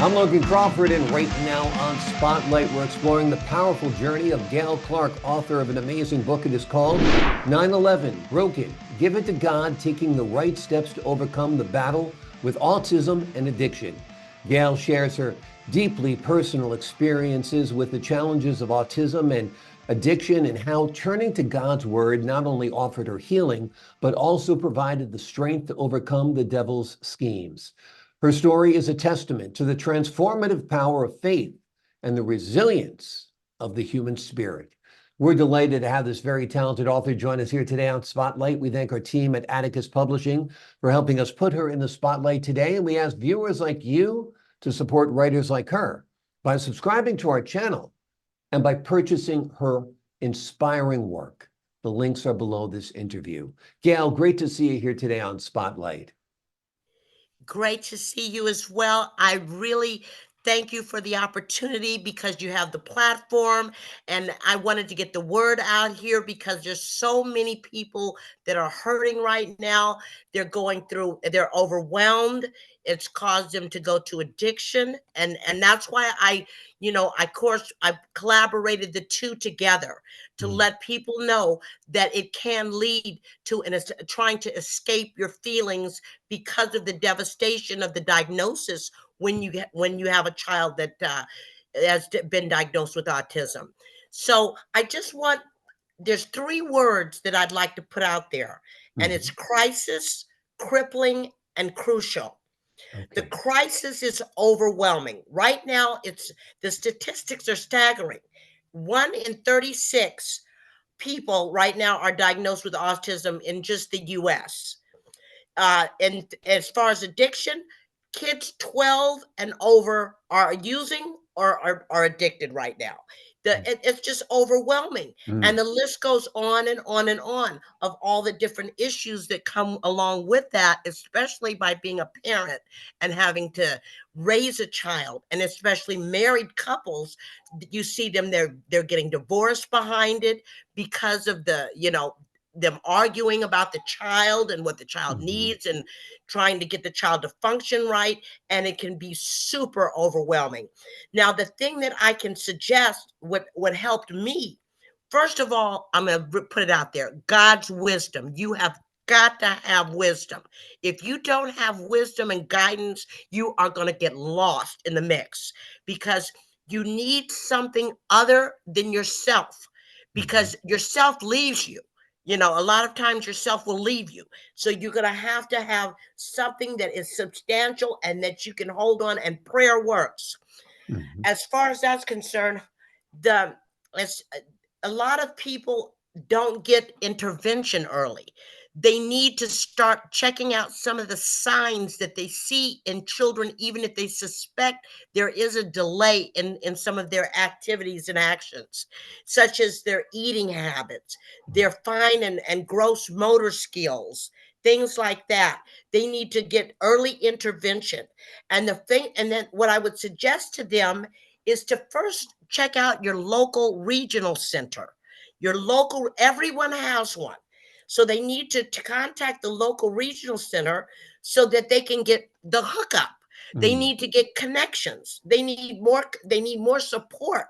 I'm Logan Crawford, and right now on Spotlight, we're exploring the powerful journey of Gail Clark, author of an amazing book. It is called 9/11, Broken, Give It to God, Taking the Right Steps to Overcome the Battle with Autism and Addiction. Gail shares her deeply personal experiences with the challenges of autism and addiction and how turning to God's word not only offered her healing, but also provided the strength to overcome the devil's schemes. Her story is a testament to the transformative power of faith and the resilience of the human spirit. We're delighted to have this very talented author join us here today on Spotlight. We thank our team at Atticus Publishing for helping us put her in the spotlight today. And we ask viewers like you to support writers like her by subscribing to our channel and by purchasing her inspiring work. The links are below this interview. Gail, great to see you here today on Spotlight. Great to see you as well. I really thank you for the opportunity because you have the platform, and I wanted to get the word out here because there's so many people that are hurting right now. They're overwhelmed. It's caused them to go to addiction, and that's why I collaborated the two together to let people know that it can lead to trying to escape your feelings because of the devastation of the diagnosis when you have a child that has been diagnosed with autism. So I just want there's three words that I'd like to put out there, and it's crisis, crippling, and crucial. The Okay. crisis is overwhelming. Right now, the statistics are staggering. 1 in 36 people right now are diagnosed with autism in just the US. And as far as addiction, kids 12 and over are using or are addicted right now. It's just overwhelming. And Mm. the list goes on and on and on of all the different issues that come along with that, especially by being a parent and having to raise a child, and especially married couples. You see they're getting divorced behind it because of them arguing about the child and what the child Mhm. needs and trying to get the child to function right, and it can be super overwhelming. Now, the thing that I can suggest, what helped me, first of all, I'm going to put it out there: God's wisdom. You have got to have wisdom. If you don't have wisdom and guidance, you are going to get lost in the mix, because you need something other than yourself, Mhm. because yourself leaves you. A lot of times yourself will leave you. So you're going to have something that is substantial and that you can hold on, and prayer works. Mhm. As far as that's concerned, the as a lot of people don't get intervention early. They need to start checking out some of the signs that they see in children, even if they suspect there is a delay in some of their activities and actions, such as their eating habits, their fine and gross motor skills, things like that. They need to get early intervention. And then what I would suggest to them is to first check out your local regional center. Everyone has one. So they need to contact the local regional center so that they can get the hookup. They Mm. need to get connections. They need more support.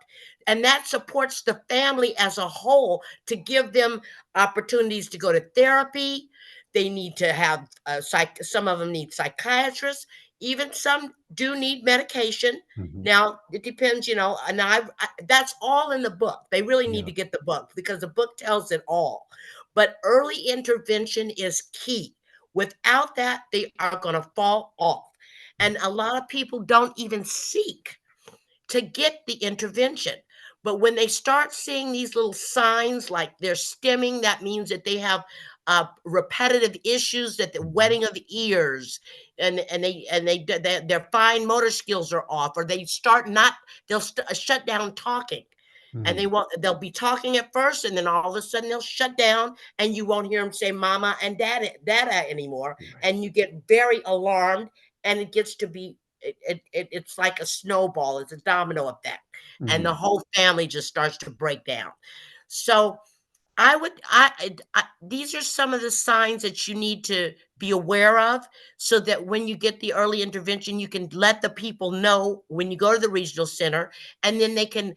And that supports the family as a whole to give them opportunities to go to therapy. They need to have some of them need psychiatrists. Even some do need medication. Mhm. Now it depends, and that's all in the book. They really need Yeah. to get the book because the book tells it all. But early intervention is key. Without that, they are going to fall off. And a lot of people don't even seek to get the intervention. But when they start seeing these little signs like they're stimming, that means that they have repetitive issues, that the Mhm. wetting of ears, their fine motor skills are off, or they start not shut down talking. And Mm. they'll be talking at first, and then all of a sudden they'll shut down, and you won't hear them say mama and dada anymore, Right. and you get very alarmed, and it gets to be it's like a snowball. It's a domino effect, and the Mhm. whole family just starts to break down. So These are some of the signs that you need to be aware of so that when you get the early intervention, you can let the people know when you go to the regional center, and then they can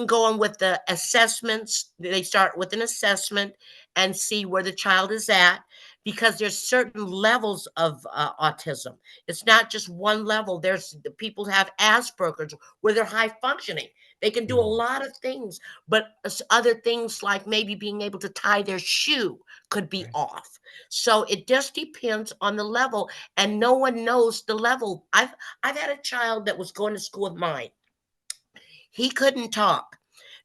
go on with the assessments. They start with an assessment and see where the child is at, because there's certain levels of autism. It's not just one level. There's the people who have Asperger's where they're high functioning. They can do a Mm, lot of things, but other things like maybe being able to tie their shoe could be right. off. So it just depends on the level, and no one knows the level. I've had a child that was going to school with mine. He couldn't talk.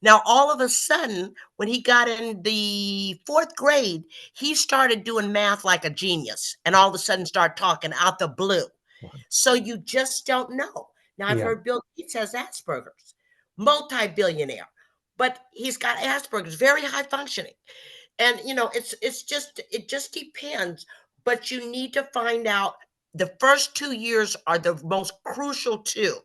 Now, all of a sudden, when he got in the fourth grade, he started doing math like a genius, and all of a sudden start talking out the blue. Wow. So you just don't know. Now, I've Yeah. heard Bill Gates has Asperger's, multi-billionaire, but he's got Asperger's, very high functioning. And it just depends, but you need to find out. The first 2 years are the most crucial two,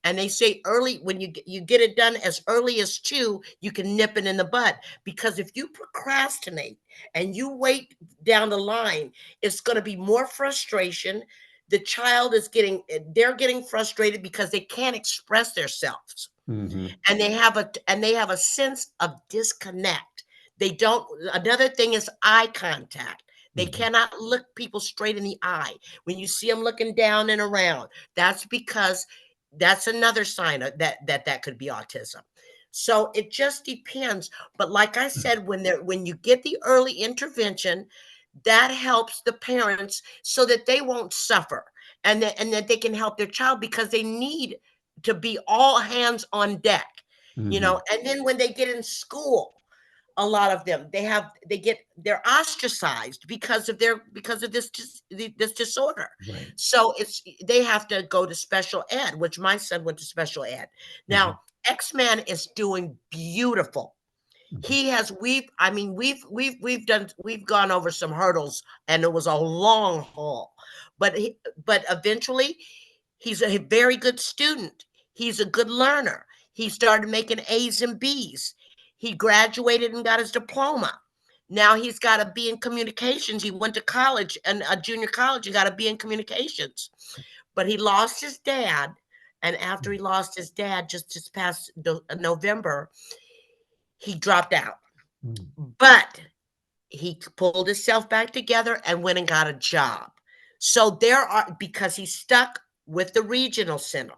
and they say early, when you get it done as early as 2, you can nip it in the bud. Because if you procrastinate and you wait down the line, it's going to be more frustration. The child is getting frustrated because they can't express themselves, Hmm. and they have a sense of disconnect. They don't Another thing is eye contact. They Hmm. cannot look people straight in the eye. When you see them looking down and around, that's because that's another sign of that could be autism. So it just depends. But like I said, when you get the early intervention, that helps the parents so that they won't suffer, and that they can help their child, because they need to be all hands on deck. Hmm. And then when they get in school, a lot of them, they're ostracized because of this disorder. Right. So they have to go to special ed, which my son went to special ed. Hmm. Now, X-Man is doing beautiful. Hmm. He has we've I mean we've gone over some hurdles, and it was a long haul. But eventually, he's a very good student. He's a good learner. He started making A's and B's. He graduated and got his diploma. Now he's got a B in communications. He went to college, and a junior college, and got a B in communications. But he lost his dad, and after he lost his dad just this past November, he dropped out. Hmm. But he pulled himself back together and went and got a job. So because he's stuck with the regional center.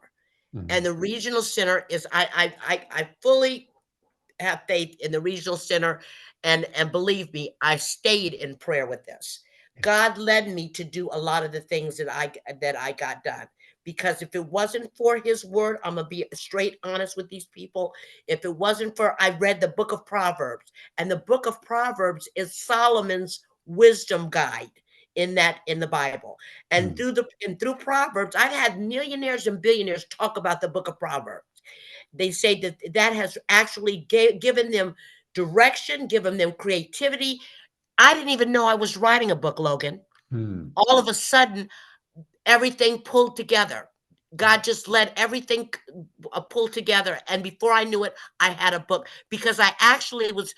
And Hmm. the regional center is, I fully have faith in the regional center, and believe me, I stayed in prayer with this. God led me to do a lot of the things that I got done, because if it wasn't for his word, I'm gonna be straight honest with these people. If it wasn't for, I read the book of Proverbs, and the book of Proverbs is Solomon's wisdom guide in the Bible. And Hmm. through Proverbs, I've had millionaires and billionaires talk about the book of Proverbs. They say that has actually given them direction, given them creativity. I didn't even know I was writing a book, Logan. Hmm. All of a sudden, everything pulled together. God just let everything pull together, and before I knew it, I had a book, because I actually was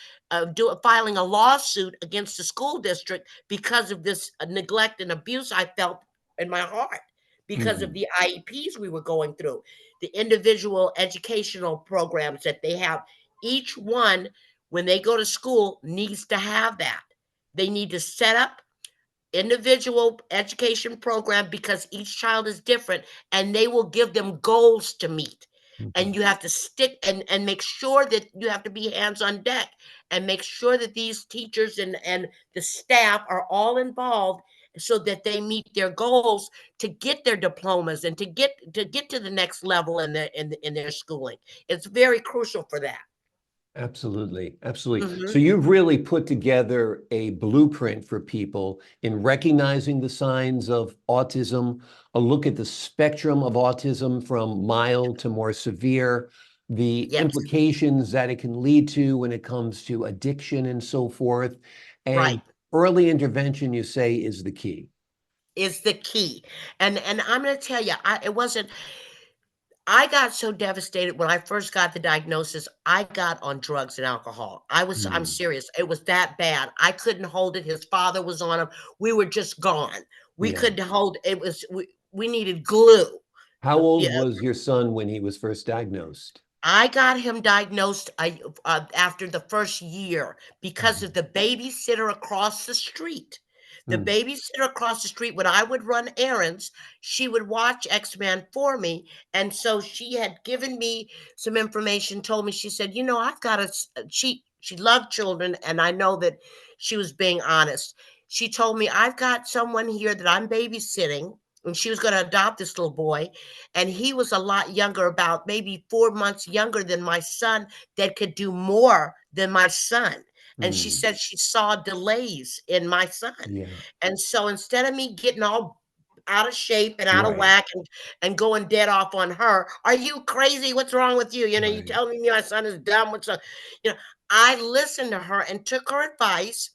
filing a lawsuit against the school district because of this neglect and abuse I felt in my heart, because of Hmm. the IEPs we were going through, the individual educational programs that they have. Each one, when they go to school, needs to have that. They need to set up individual education program, because each child is different, and they will give them goals to meet. Hmm. And you have to stick and make sure that you have to be hands on deck, and make sure that these teachers and the staff are all involved, so that they meet their goals to get their diplomas, and to get to the next level in their schooling. It's very crucial for that. Absolutely. Absolutely. So Hmm. you've really put together a blueprint for people in recognizing the signs of autism, a look at the spectrum of autism from mild to more severe, the Yes. implications that it can lead to when it comes to addiction and so forth. Right. And early intervention, you say, is the key. Is the key. And I'm going to tell you, I got so devastated when I first got the diagnosis, I got on drugs and alcohol. I'm Mm, serious. It was that bad. I couldn't hold it. His father was on him. We were just gone. We yeah. couldn't hold it. We needed glue. How old Yeah, was your son when he was first diagnosed? I got him diagnosed after the first year because of Mhm. the babysitter across the street. The Mm, babysitter across the street, when I would run errands, she would watch X-Men for me. And so she had given me some information, told me, she said, I've got she loved children, and I know that she was being honest. She told me, I've got someone here that I'm babysitting, and she was going to adopt this little boy, and he was a lot younger, about maybe 4 months younger than my son, that could do more than my son. And she mm, said she saw delays in my son. yeah. And so instead of me getting all out of shape and out of Right. whack and going dead off on her, are you crazy? What's wrong with you? You Right. telling me my son is dumb. You know, I listened to her and took her advice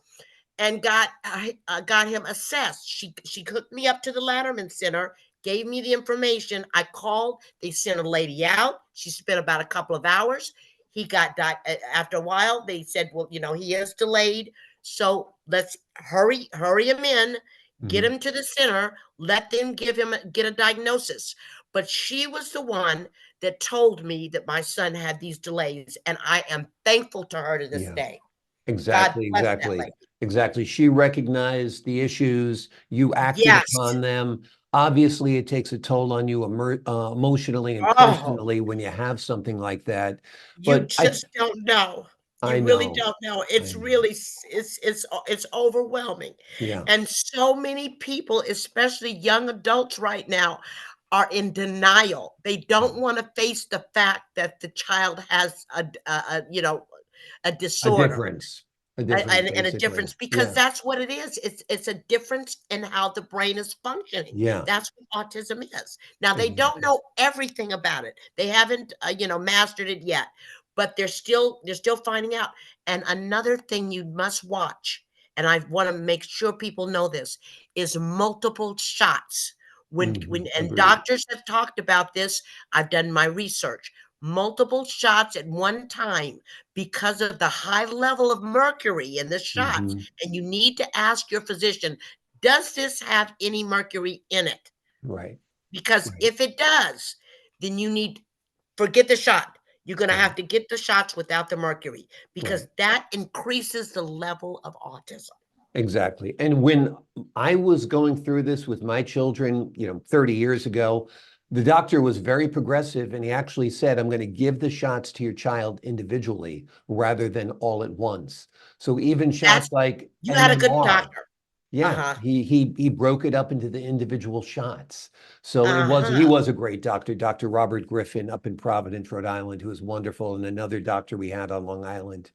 and got him assessed. She hooked me up to the Lanterman Center, gave me the information. I called. They sent a lady out. She spent about a couple of hours. He got after a while. They said, "Well, he is delayed, so let's hurry him in, get Mhm. him to the center, let them get a diagnosis." But she was the one that told me that my son had these delays, and I am thankful to her to this Yeah. day. God Exactly, bless that exactly, lady. exactly. She recognized the issues, you acted Yes. upon them. Obviously, it takes a toll on you emotionally and Oh, personally when you have something like that. you But just don't know. You I really know, don't know. I It's know. really it's overwhelming. Yeah, And so many people, especially young adults right now, are in denial. They yeah. don't want to face the fact that the child has a A disorder. difference, a difference, And a basically. difference, because Yeah, that's what it is. It's a difference in how the brain is functioning. yeah, That's what autism is. Now, they don't exactly. know everything about it. They haven't mastered it yet, but they're still finding out. And another thing you must watch, and I want to make sure people know this, is multiple shots. When and Agreed. doctors have talked about this, I've done my research. Multiple shots at one time, because of the high level of mercury in the shots. Hmm. And you need to ask your physician, does this have any mercury in it? Right, Because right, if it does, then you need forget the shot. You're going to right, have to get the shots without the mercury, because right. that increases the level of autism. Exactly. And when I was going through this with my children, 30 years ago, the doctor was very progressive and he actually said, I'm going to give the shots to your child individually rather than all at once. So even That's shots like You had a good MMR, doctor. yeah, Uh-huh. he broke it up into the individual shots. So he Uh-huh. was a great doctor, Dr. Robert Griffin up in Providence, Rhode Island, who was wonderful, and another doctor we had on Long Island.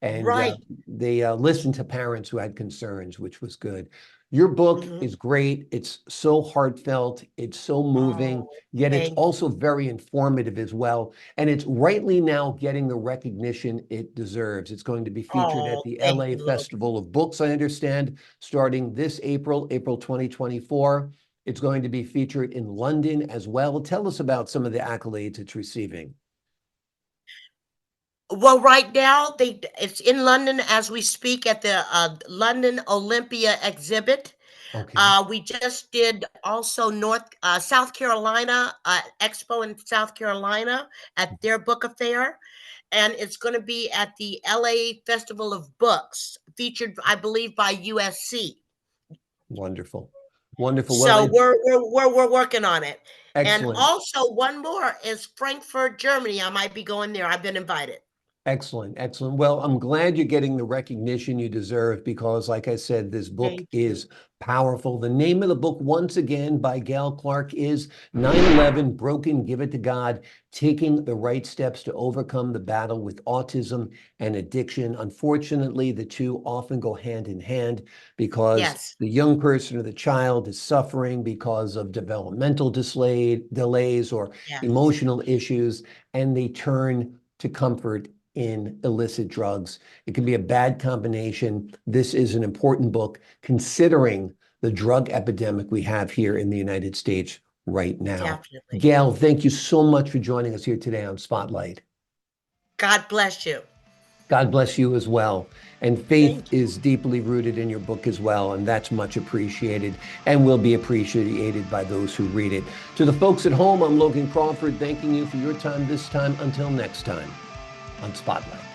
And Right. they listened to parents who had concerns, which was good. Your book Mhm. is great. It's so heartfelt. It's so moving, Oh, yet it's thank you. also very informative as well. And it's rightly now getting the recognition it deserves. It's going to be featured at Oh, the thank LA you, Logan. Festival of Books, I understand, starting this April 2024. It's going to be featured in London as well. Tell us about some of the accolades it's receiving. Well, right now it's in London as we speak at the London Olympia exhibit. Okay, We just did also South Carolina Expo in South Carolina at their book affair, and it's going to be at the LA Festival of Books, featured, I believe, by USC. wonderful. Wonderful. Well, So we're working on it. And excellent. also one more is Frankfurt, Germany. I might be going there. I've been invited. Excellent, excellent. Well, I'm glad you're getting the recognition you deserve because, like I said, this book Thank you. is powerful. The name of the book, once again, by Gail Clark, is 9/11 Broken, Give It to God, Taking the Right Steps to Overcome the Battle with Autism and Addiction. Unfortunately, the two often go hand in hand because Yes. the young person or the child is suffering because of developmental delays or Yes. emotional issues, and they turn to comfort in illicit drugs. It can be a bad combination. This is an important book considering the drug epidemic we have here in the United States right now. Definitely. Gail, thank you so much for joining us here today on Spotlight. God bless you. God bless you as well. And faith Thank you. is deeply rooted in your book as well, and that's much appreciated and will be appreciated by those who read it. To the folks at home, I'm Logan Crawford, thanking you for your time this time. Until next time on Spotlight.